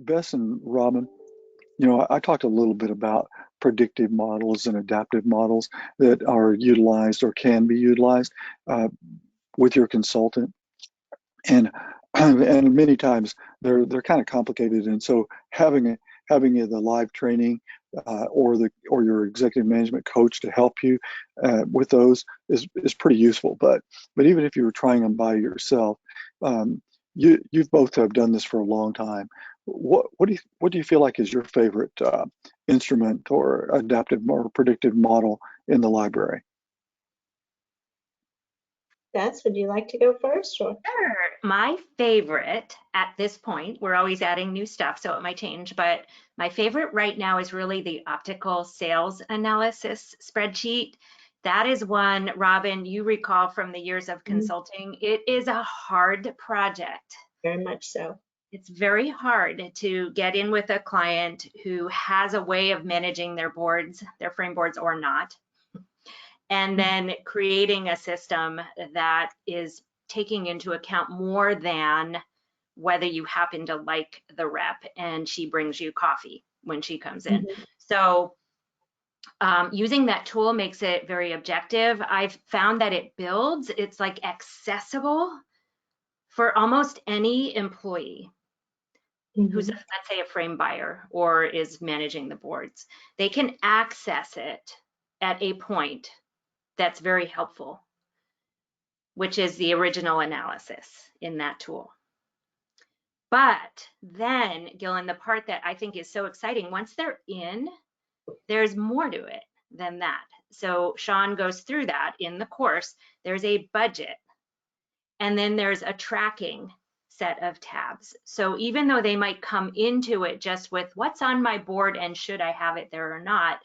Bess and Robin, you know, I talked a little bit about predictive models and adaptive models that are utilized or can be utilized uh, with your consultant, and and many times they're kind of complicated, and so having the live training or your executive management coach to help you with those is pretty useful. But even if you were trying them by yourself, you've both have done this for a long time. What do you feel like is your favorite instrument or adaptive or predictive model in the library? Bess, would you like to go first? Or? Sure. My favorite at this point, we're always adding new stuff, so it might change, but my favorite right now is really the optical sales analysis spreadsheet. That is one, Robin, you recall from the years of consulting. It is a hard project. Very much so. It's very hard to get in with a client who has a way of managing their boards, their frame boards or not, and then creating a system that is taking into account more than whether you happen to like the rep and she brings you coffee when she comes in. So using that tool makes it very objective. I've found that it builds, it's like accessible for almost any employee who's, let's say, a frame buyer or is managing the boards. They can access it at a point that's very helpful, which is the original analysis in that tool. But then, Gillian, the part that I think is so exciting, once they're in, there's more to it than that. So Sean goes through that in the course. There's a budget, and then there's a tracking set of tabs. So even though they might come into it just with what's on my board and should I have it there or not,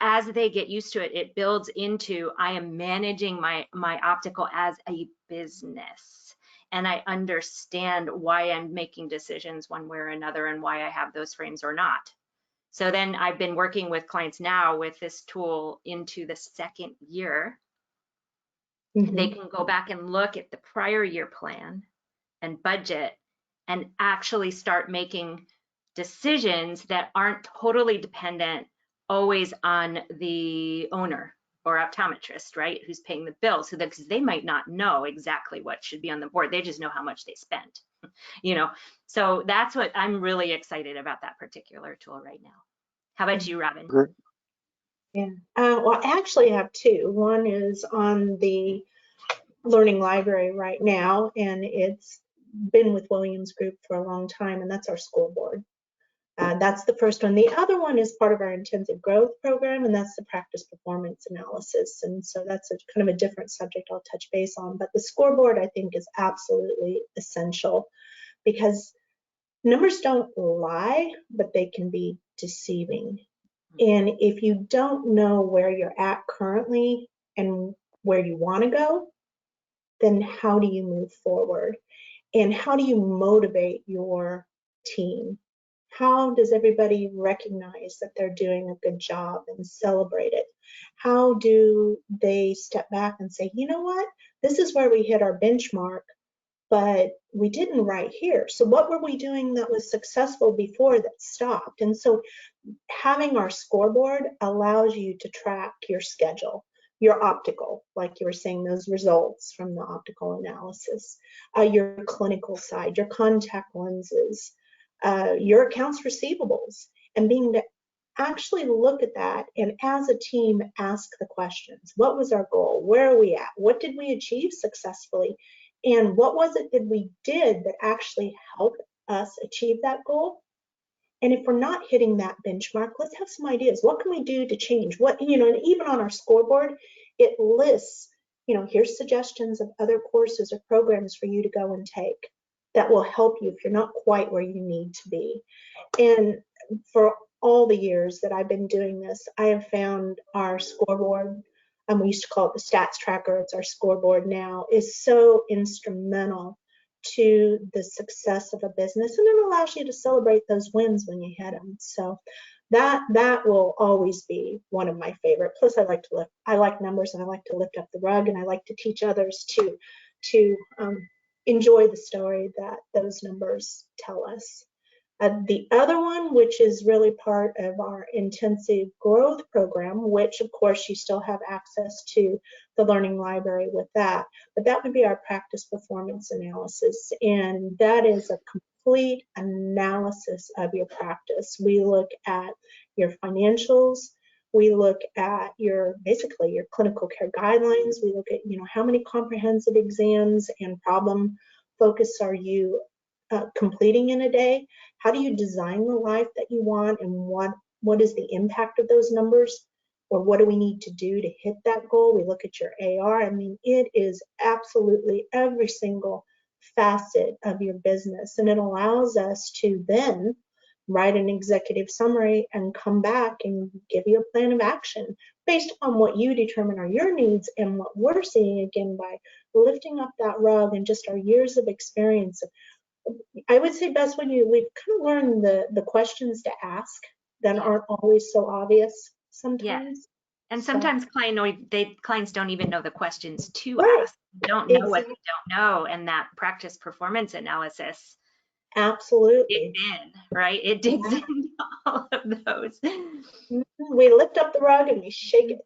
as they get used to it, it builds into, I am managing my optical as a business, and I understand why I'm making decisions one way or another and why I have those frames or not. So then I've been working with clients now with this tool into the second year. They can go back and look at the prior year plan and budget and actually start making decisions that aren't totally dependent always on the owner or optometrist, right, who's paying the bill. So that, because they might not know exactly what should be on the board, they just know how much they spent, you know. So that's what I'm really excited about, that particular tool right now. How about you, Robin? Yeah, well, I actually have two. One is on the Learning Library right now, and it's been with Williams Group for a long time, and that's our scoreboard. That's the first one. The other one is part of our intensive growth program, and that's the practice performance analysis. And so that's a kind of a different subject I'll touch base on. But the scoreboard, I think, is absolutely essential because numbers don't lie, but they can be deceiving. And if you don't know where you're at currently and where you want to go, then how do you move forward? And how do you motivate your team? How does everybody recognize that they're doing a good job and celebrate it? How do they step back and say, you know what, this is where we hit our benchmark, but we didn't right here. So what were we doing that was successful before that stopped? And so having our scoreboard allows you to track your schedule, your optical, like you were saying, those results from the optical analysis, your clinical side, your contact lenses, your accounts receivables, and being to actually look at that and as a team ask the questions. What was our goal? Where are we at? What did we achieve successfully? And what was it that we did that actually helped us achieve that goal? And if we're not hitting that benchmark, let's have some ideas. What can we do to change? What, you know, and even on our scoreboard, it lists, you know, here's suggestions of other courses or programs for you to go and take that will help you if you're not quite where you need to be. And for all the years that I've been doing this, I have found our scoreboard, we used to call it the stats tracker, it's our scoreboard now, is so instrumental to the success of a business, and it allows you to celebrate those wins when you hit them. So that will always be one of my favorite. Plus, I like numbers, and I like to lift up the rug, and I like to teach others to enjoy the story that those numbers tell us. The other one, which is really part of our intensive growth program, which of course you still have access to the learning library with that, but that would be our practice performance analysis. And that is a complete analysis of your practice. We look at your financials. We look at basically your clinical care guidelines. We look at, how many comprehensive exams and problem focus are you completing in a day? How do you design the life that you want, and what is the impact of those numbers, or what do we need to do to hit that goal? We look at your AR. I mean, it is absolutely every single facet of your business, and it allows us to then write an executive summary and come back and give you a plan of action based on what you determine are your needs and what we're seeing, again, by lifting up that rug and just our years of experience. I would say best when we've kind of learned the questions to ask that aren't always so obvious sometimes. Yeah. And sometimes clients don't even know the questions to Right. ask. Don't know what Exactly. they don't know, and that practice performance analysis Absolutely. digs in, right? It digs Yeah. into all of those. We lift up the rug and we shake it.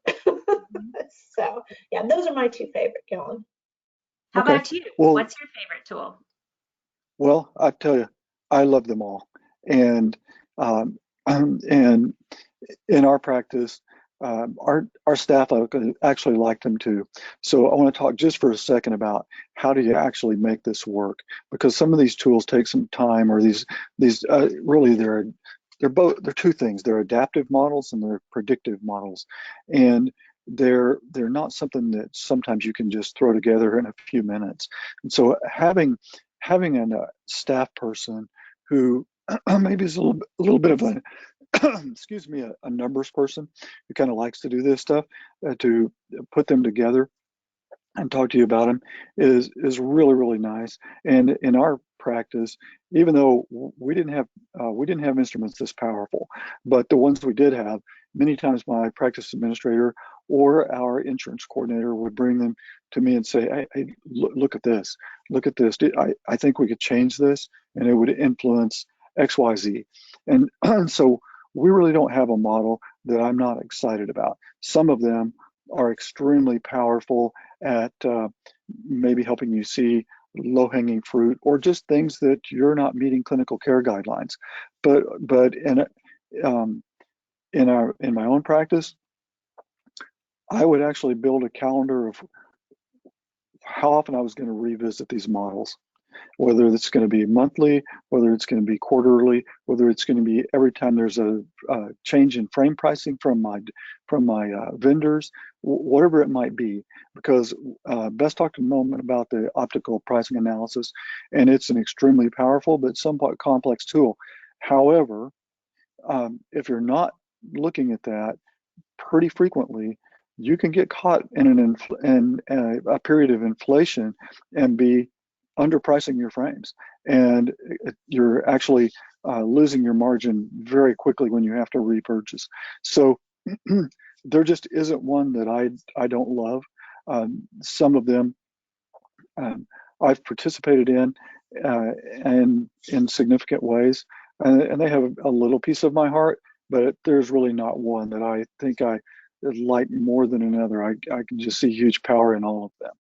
So yeah, those are my two favorite, Kellen. How Okay. about you? Well, What's your favorite tool? well, I tell you, I love them all, and and in our practice, our staff actually like them too. So I want to talk just for a second about how do you actually make this work, because some of these tools take some time, or these really they're two things. They're adaptive models and they're predictive models, and they're not something that sometimes you can just throw together in a few minutes. And so having a staff person who maybe is a little bit of a excuse me, a numbers person who kind of likes to do this stuff, to put them together and talk to you about them is really nice. And in our practice, even though we didn't have instruments this powerful, but the ones we did have, many times my practice administrator or our insurance coordinator would bring them to me and say, hey, look at this, I think we could change this and it would influence XYZ. And so we really don't have a model that I'm not excited about. Some of them are extremely powerful at maybe helping you see low-hanging fruit or just things that you're not meeting clinical care guidelines. But in my own practice, I would actually build a calendar of how often I was going to revisit these models, whether it's going to be monthly, whether it's going to be quarterly, whether it's going to be every time there's a change in frame pricing from my vendors, whatever it might be. Because Bess talked a moment about the optical pricing analysis, and it's an extremely powerful but somewhat complex tool. However, if you're not looking at that pretty frequently, you can get caught in a period of inflation and be underpricing your frames, and you're actually losing your margin very quickly when you have to repurchase. So there just isn't one that I don't love. Some of them I've participated in and in significant ways, and they have a little piece of my heart, but there's really not one that I think I like more than another. I can just see huge power in all of them.